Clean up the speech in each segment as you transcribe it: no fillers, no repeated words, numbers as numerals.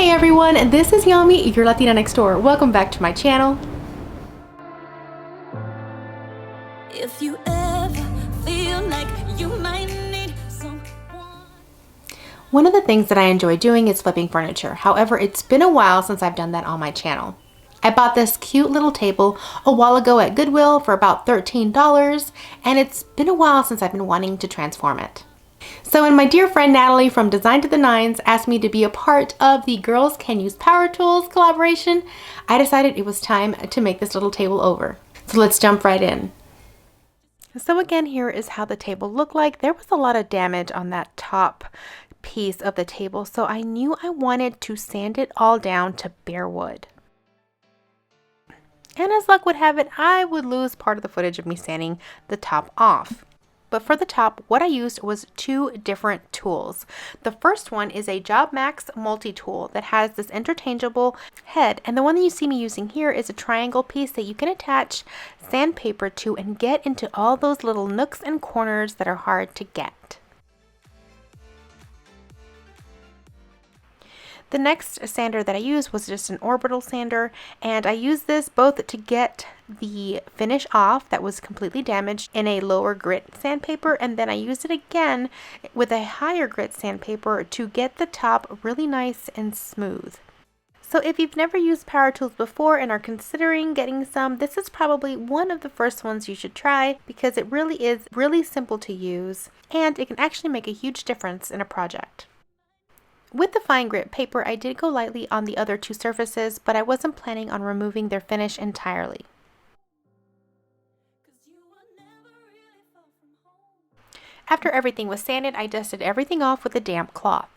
Hey everyone, this is Yami, your Latina next door. Welcome back to my channel. If you ever feel like you might need someone. One of the things that I enjoy doing is flipping furniture. However, it's been a while since I've done that on my channel. I bought this cute little table a while ago at Goodwill for about $13, and it's been a while since I've been wanting to transform it. So when my dear friend Natalie from Designed to the Nines asked me to be a part of the Girls Can Use Power Tools collaboration, I decided it was time to make this little table over. So let's jump right in. So again, here is how the table looked like. There was a lot of damage on that top piece of the table, so I knew I wanted to sand it all down to bare wood. And as luck would have it, I would lose part of the footage of me sanding the top off. But for the top, what I used was two different tools. The first one is a Job Max multi-tool that has this interchangeable head, and the one that you see me using here is a triangle piece that you can attach sandpaper to and get into all those little nooks and corners that are hard to get. The next sander that I used was just an orbital sander, and I used this both to get the finish off that was completely damaged in a lower grit sandpaper, and then I used it again with a higher grit sandpaper to get the top really nice and smooth. So if you've never used power tools before and are considering getting some, this is probably one of the first ones you should try because it really is really simple to use and it can actually make a huge difference in a project. With the fine grit paper, I did go lightly on the other two surfaces, but I wasn't planning on removing their finish entirely. After everything was sanded, I dusted everything off with a damp cloth.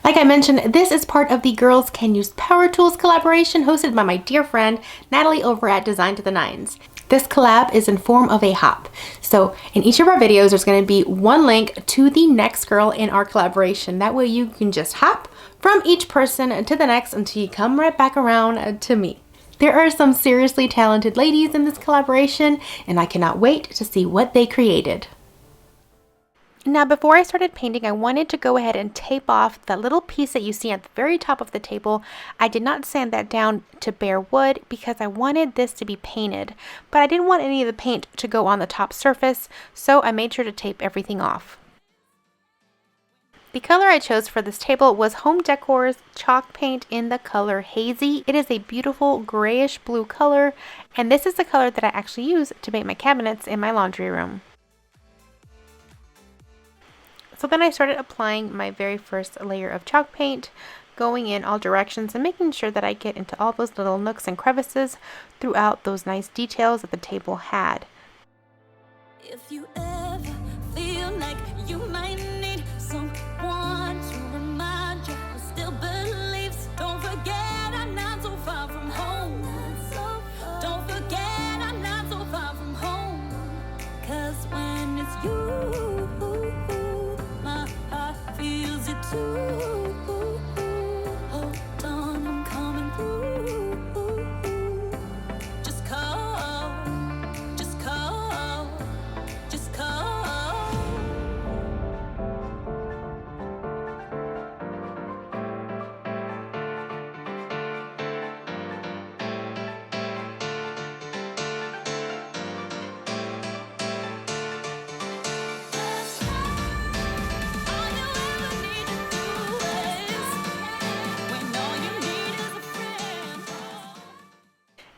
Like I mentioned, this is part of the Girls Can Use Power Tools collaboration hosted by my dear friend Natalie over at Designed to the Nines. This collab is in form of a hop. So in each of our videos, there's going to be one link to the next girl in our collaboration. That way you can just hop from each person to the next until you come right back around to me. There are some seriously talented ladies in this collaboration, and I cannot wait to see what they created. Now before I started painting, I wanted to go ahead and tape off that little piece that you see at the very top of the table. I did not sand that down to bare wood because I wanted this to be painted, but I didn't want any of the paint to go on the top surface, so I made sure to tape everything off. The color I chose for this table was Home Decor's chalk paint in the color Hazy. It is a beautiful grayish blue color, and this is the color that I actually use to paint my cabinets in my laundry room. So then I started applying my very first layer of chalk paint, going in all directions and making sure that I get into all those little nooks and crevices throughout those nice details that the table had. If you ever feel like you might need someone to remind you who still believes, don't forget I'm not so far from home. Don't forget I'm not so far from home. 'Cause when it's you, feels it too. Hold on, I'm coming through. Just call, just call, just call.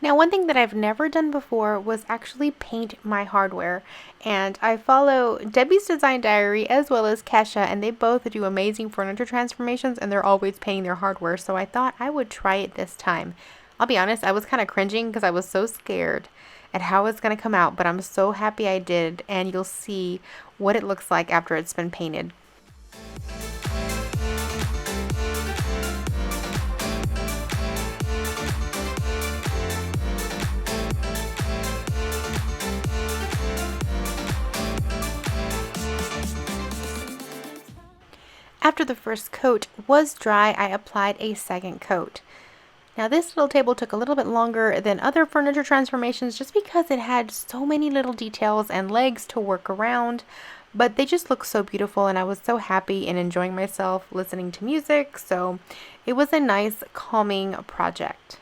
Now one thing that I've never done before was actually paint my hardware, and I follow Debbie's Design Diary as well as Kesha, and they both do amazing furniture transformations and they're always painting their hardware, so I thought I would try it this time. I'll be honest, I was kind of cringing because I was so scared at how it's going to come out, but I'm so happy I did, and you'll see what it looks like after it's been painted. After the first coat was dry, I applied a second coat. Now this little table took a little bit longer than other furniture transformations just because it had so many little details and legs to work around, but they just look so beautiful and I was so happy and enjoying myself listening to music, so it was a nice calming project.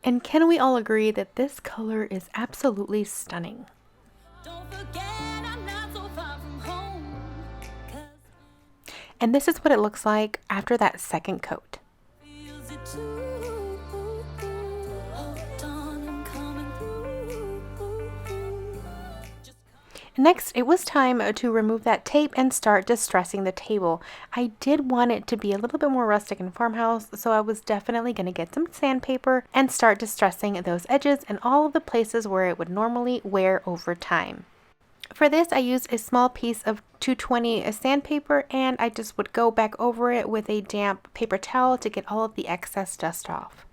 And can we all agree that this color is absolutely stunning? Don't forget I'm not so far from home. 'Cause And this is what it looks like after that second coat. feels it too. Hold on, I'm coming through. Just Next, it was time to remove that tape and start distressing the table. I did want it to be a little bit more rustic and farmhouse, so I was definitely going to get some sandpaper and start distressing those edges and all of the places where it would normally wear over time. For this, I used a small piece of 220 sandpaper and I just would go back over it with a damp paper towel to get all of the excess dust off.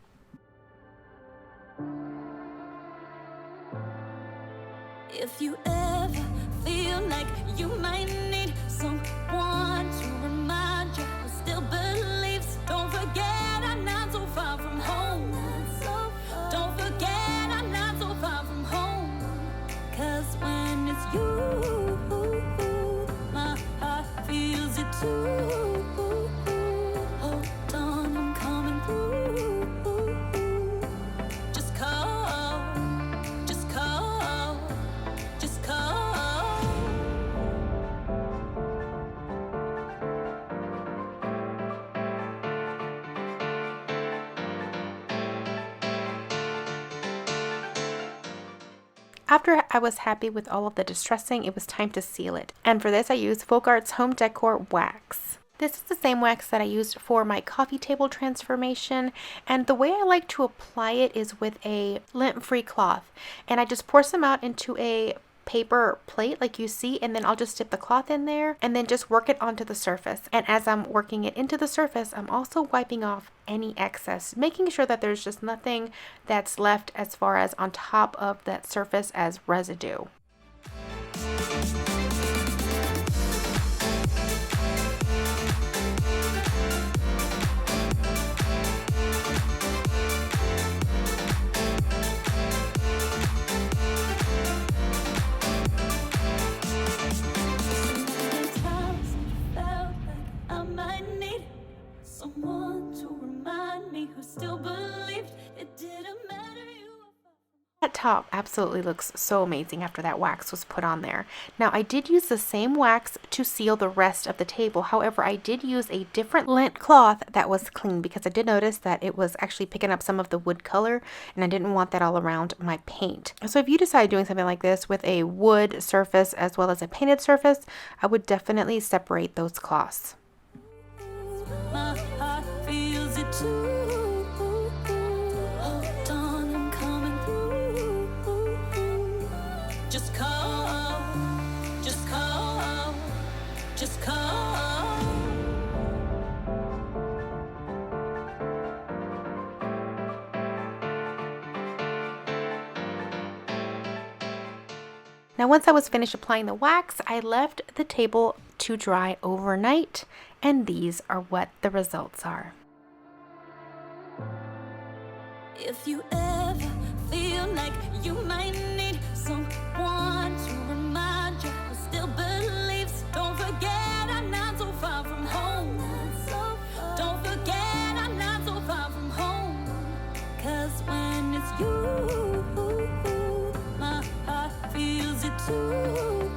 if you ever feel like you might need someone to remind you who still believes, don't forget I'm not so far from home. Don't forget I'm not so far from home. 'Cause when it's you, my heart feels it too. Hold on, I'm coming through. Just call, just call, just call. After I was happy with all of the distressing, it was time to seal it. And for this I used Folk Art's Home Decor Wax. This is the same wax that I used for my coffee table transformation, and the way I like to apply it is with a lint-free cloth. And I just pour some out into a paper plate like you see, and then I'll just dip the cloth in there and then just work it onto the surface. And as I'm working it into the surface, I'm also wiping off any excess, making sure that there's just nothing that's left as far as on top of that surface as residue. Times felt like I might need someone to remind me who still believed it didn't matter. That top absolutely looks so amazing after that wax was put on there. Now I did use the same wax to seal the rest of the table. However, I did use a different lint cloth that was clean because I did notice that it was actually picking up some of the wood color and I didn't want that all around my paint. So if you decide doing something like this with a wood surface as well as a painted surface, I would definitely separate those cloths. My heart feels it too. Hold on, I'm coming through. Just call, just call, just call. Now once I was finished applying the wax, I left the table to dry overnight, and these are what the results are. If you ever feel like you might need someone to remind you who still believes, don't forget I'm not so far from home. Don't forget I'm not so far from home. 'Cause when it's you, my heart feels it too.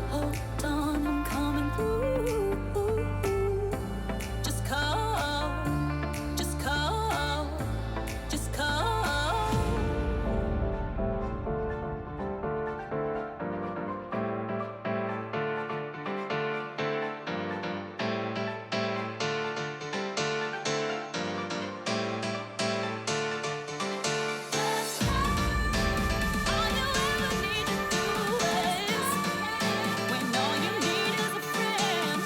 Hold on, I'm coming through. Just call, just call, just call. All you ever need to do is, when all you need is a friend,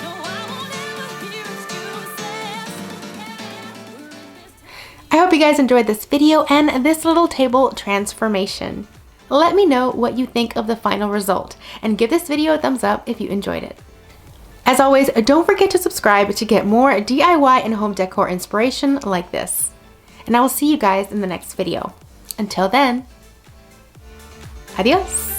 no, I won't ever hear excuses. I hope you guys enjoyed this video and this little table transformation. Let me know what you think of the final result and give this video a thumbs up if you enjoyed it. As always, don't forget to subscribe to get more DIY and home decor inspiration like this. And I will see you guys in the next video. Until then, adios.